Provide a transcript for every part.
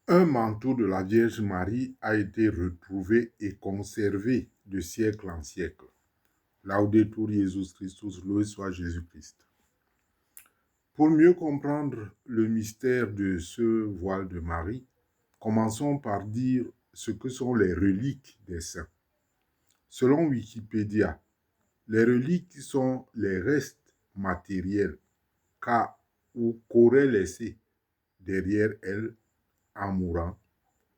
Un manteau de la Vierge Marie a été retrouvé et conservé de siècle en siècle. Laudetur Jesus Christus, loué soit Jésus-Christ. Pour mieux comprendre le mystère de ce voile de Marie, commençons par dire ce que sont les reliques des saints. Selon Wikipédia, les reliques sont les restes matériels qu'a ou qu'aurait laissé derrière elle, en mourant,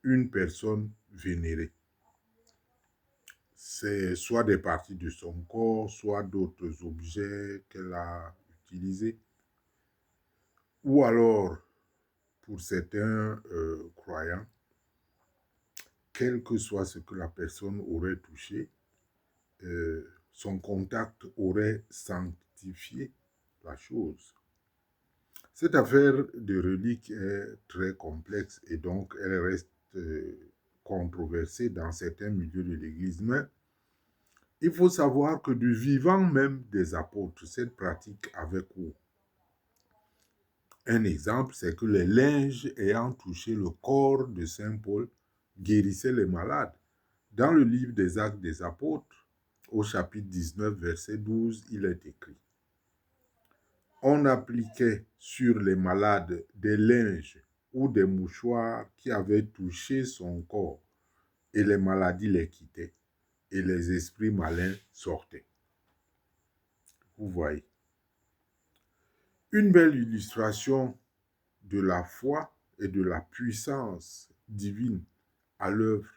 une personne vénérée. C'est soit des parties de son corps, soit d'autres objets qu'elle a utilisés, ou alors, pour certains croyants, quel que soit ce que la personne aurait touché, son contact aurait sanctifié la chose. Cette affaire de reliques est très complexe et donc elle reste controversée dans certains milieux de l'Église. Mais il faut savoir que du vivant même des apôtres, cette pratique avait cours. Un exemple, c'est que les linges ayant touché le corps de Saint Paul guérissaient les malades. Dans le livre des Actes des Apôtres, au chapitre 19, verset 12, il est écrit: on appliquait sur les malades des linges ou des mouchoirs qui avaient touché son corps, et les maladies les quittaient, et les esprits malins sortaient. Vous voyez. Une belle illustration de la foi et de la puissance divine à l'œuvre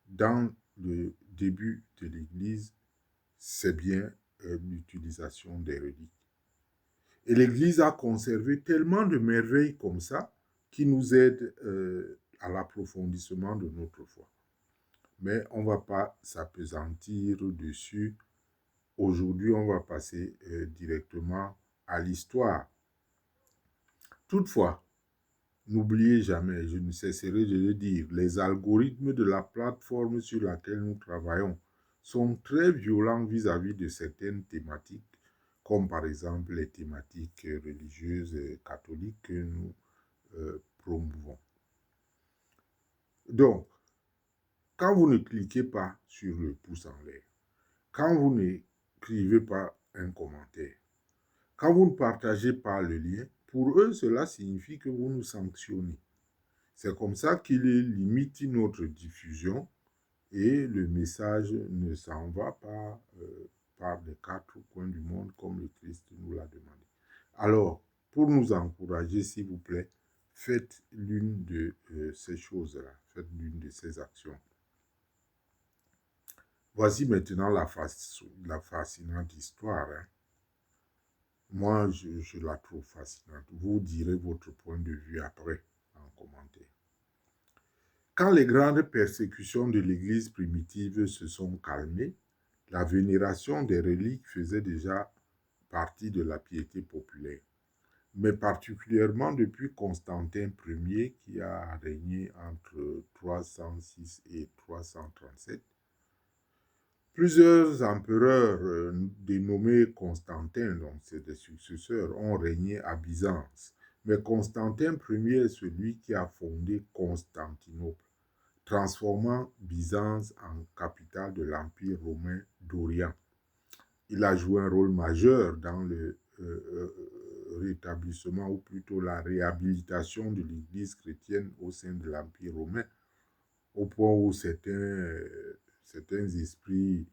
dans le début de l'Église, c'est bien l'utilisation des reliques. Et l'Église a conservé tellement de merveilles comme ça qui nous aident à l'approfondissement de notre foi. Mais on ne va pas s'appesantir dessus. Aujourd'hui, on va passer directement à l'histoire. Toutefois, n'oubliez jamais, je ne cesserai de le dire, les algorithmes de la plateforme sur laquelle nous travaillons sont très violents vis-à-vis de certaines thématiques, comme par exemple les thématiques religieuses et catholiques que nous promouvons. Donc, quand vous ne cliquez pas sur le pouce en l'air, quand vous n'écrivez pas un commentaire, quand vous ne partagez pas le lien, pour eux, cela signifie que vous nous sanctionnez. C'est comme ça qu'ils limitent notre diffusion et le message ne s'en va pas par les quatre coins du monde comme le Christ nous l'a demandé. Alors, pour nous encourager, s'il vous plaît, faites l'une de ces choses-là, faites l'une de ces actions. Voici maintenant la fascinante histoire. Hein. Moi, je la trouve fascinante. Vous direz votre point de vue après en commentaire. Quand les grandes persécutions de l'Église primitive se sont calmées, la vénération des reliques faisait déjà partie de la piété populaire. Mais particulièrement depuis Constantin Ier qui a régné entre 306 et 337, plusieurs empereurs dénommés Constantin, donc c'est des successeurs, ont régné à Byzance. Mais Constantin Ier est celui qui a fondé Constantinople, transformant Byzance en capitale de l'Empire romain d'Orient. Il a joué un rôle majeur dans le rétablissement, ou plutôt la réhabilitation de l'Église chrétienne au sein de l'Empire romain, au point où certains esprits,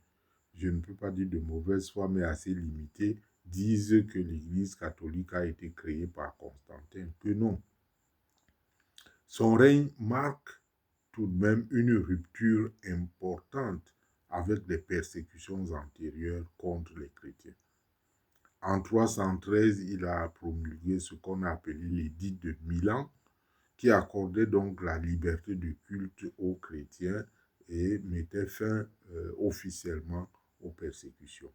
je ne peux pas dire de mauvaise foi, mais assez limités, disent que l'Église catholique a été créée par Constantin, que non. Son règne marque tout de même une rupture importante avec les persécutions antérieures contre les chrétiens. En 313, il a promulgué ce qu'on a appelé l'édit de Milan, qui accordait donc la liberté de culte aux chrétiens et mettait fin officiellement aux persécutions.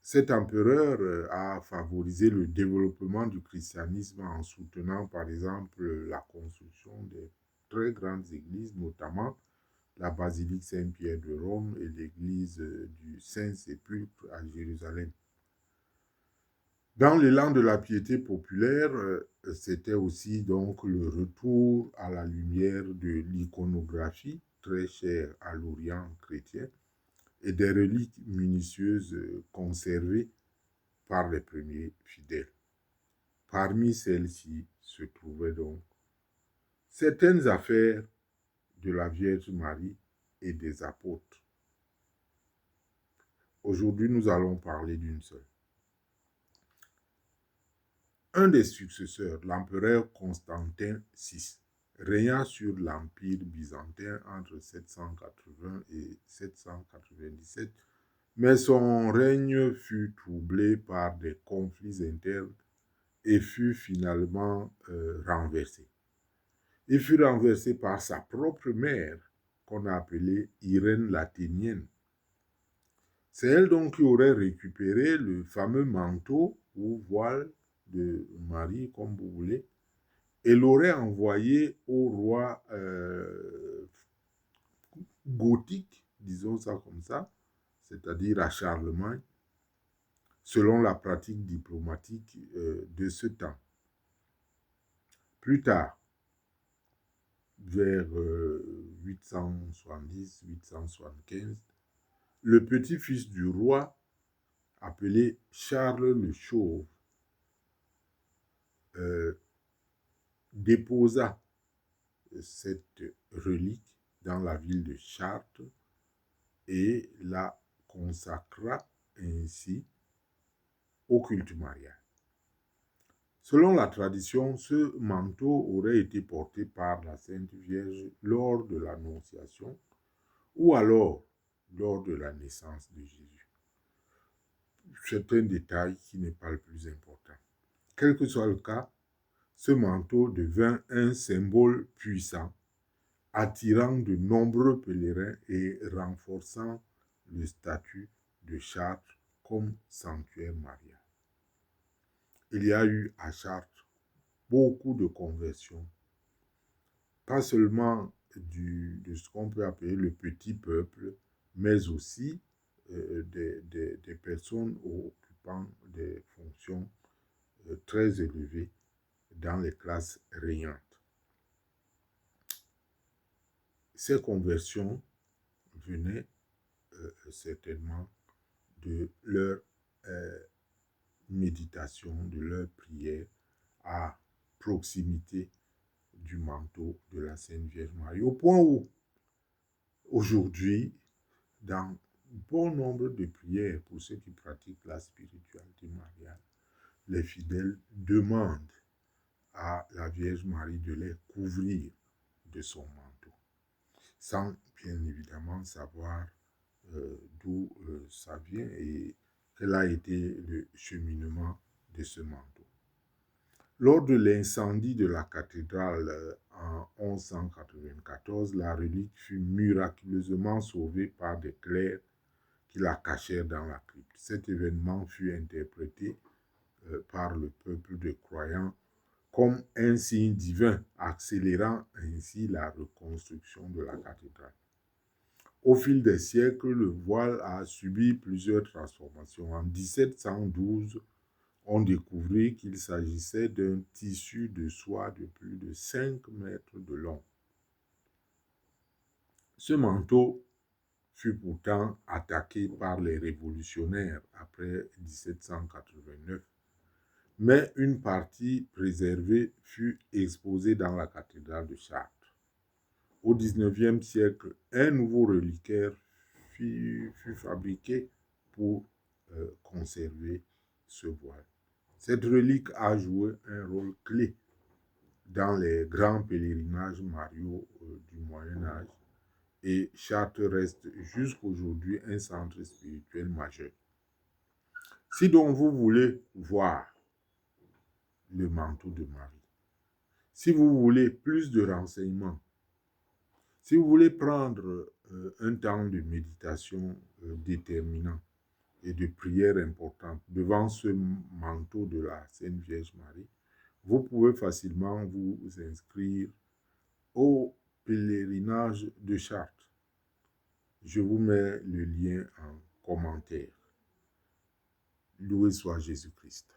Cet empereur a favorisé le développement du christianisme en soutenant par exemple la construction des très grandes églises, notamment la basilique Saint-Pierre de Rome et l'église du Saint-Sépulcre à Jérusalem. Dans l'élan de la piété populaire, c'était aussi donc le retour à la lumière de l'iconographie, très chère à l'Orient chrétien, et des reliques minutieuses conservées par les premiers fidèles. Parmi celles-ci se trouvaient donc certaines affaires de la Vierge Marie et des apôtres. Aujourd'hui, nous allons parler d'une seule. Un des successeurs, l'empereur Constantin VI, régna sur l'Empire byzantin entre 780 et 797, mais son règne fut troublé par des conflits internes et fut finalement renversé. Il fut renversé par sa propre mère, qu'on a appelée Irène l'Athénienne. C'est elle donc qui aurait récupéré le fameux manteau ou voile de Marie, comme vous voulez, et l'aurait envoyé au roi gothique, disons ça comme ça, c'est-à-dire à Charlemagne, selon la pratique diplomatique de ce temps. Plus tard, vers 870-875, le petit-fils du roi, appelé Charles le Chauve, déposa cette relique dans la ville de Chartres et la consacra ainsi au culte marial. Selon la tradition, ce manteau aurait été porté par la Sainte Vierge lors de l'Annonciation ou alors lors de la naissance de Jésus. C'est un détail qui n'est pas le plus important. Quel que soit le cas, ce manteau devint un symbole puissant, attirant de nombreux pèlerins et renforçant le statut de Chartres comme sanctuaire marial. Il y a eu à Chartres beaucoup de conversions, pas seulement de ce qu'on peut appeler le petit peuple, mais aussi des personnes occupant des fonctions très élevées dans les classes régnantes. Ces conversions venaient certainement de leur méditation, de leur prière à proximité du manteau de la Sainte Vierge Marie, au point où, aujourd'hui, dans bon nombre de prières pour ceux qui pratiquent la spiritualité mariale, les fidèles demandent à la Vierge Marie de les couvrir de son manteau, sans bien évidemment savoir d'où ça vient et quel a été le cheminement de ce manteau. Lors de l'incendie de la cathédrale en 1194, la relique fut miraculeusement sauvée par des clercs qui la cachèrent dans la crypte. Cet événement fut interprété par le peuple de croyants comme un signe divin, accélérant ainsi la reconstruction de la cathédrale. Au fil des siècles, le voile a subi plusieurs transformations. En 1712, on découvrit qu'il s'agissait d'un tissu de soie de plus de 5 mètres de long. Ce manteau fut pourtant attaqué par les révolutionnaires après 1789, mais une partie préservée fut exposée dans la cathédrale de Chartres. Au XIXe siècle, un nouveau reliquaire fut fabriqué pour conserver ce voile. Cette relique a joué un rôle clé dans les grands pèlerinages mariaux du Moyen-Âge et Chartres reste jusqu'aujourd'hui un centre spirituel majeur. Si donc vous voulez voir le manteau de Marie, si vous voulez plus de renseignements, si vous voulez prendre un temps de méditation déterminant et de prière importante devant ce manteau de la Sainte Vierge Marie, vous pouvez facilement vous inscrire au pèlerinage de Chartres. Je vous mets le lien en commentaire. Loué soit Jésus-Christ.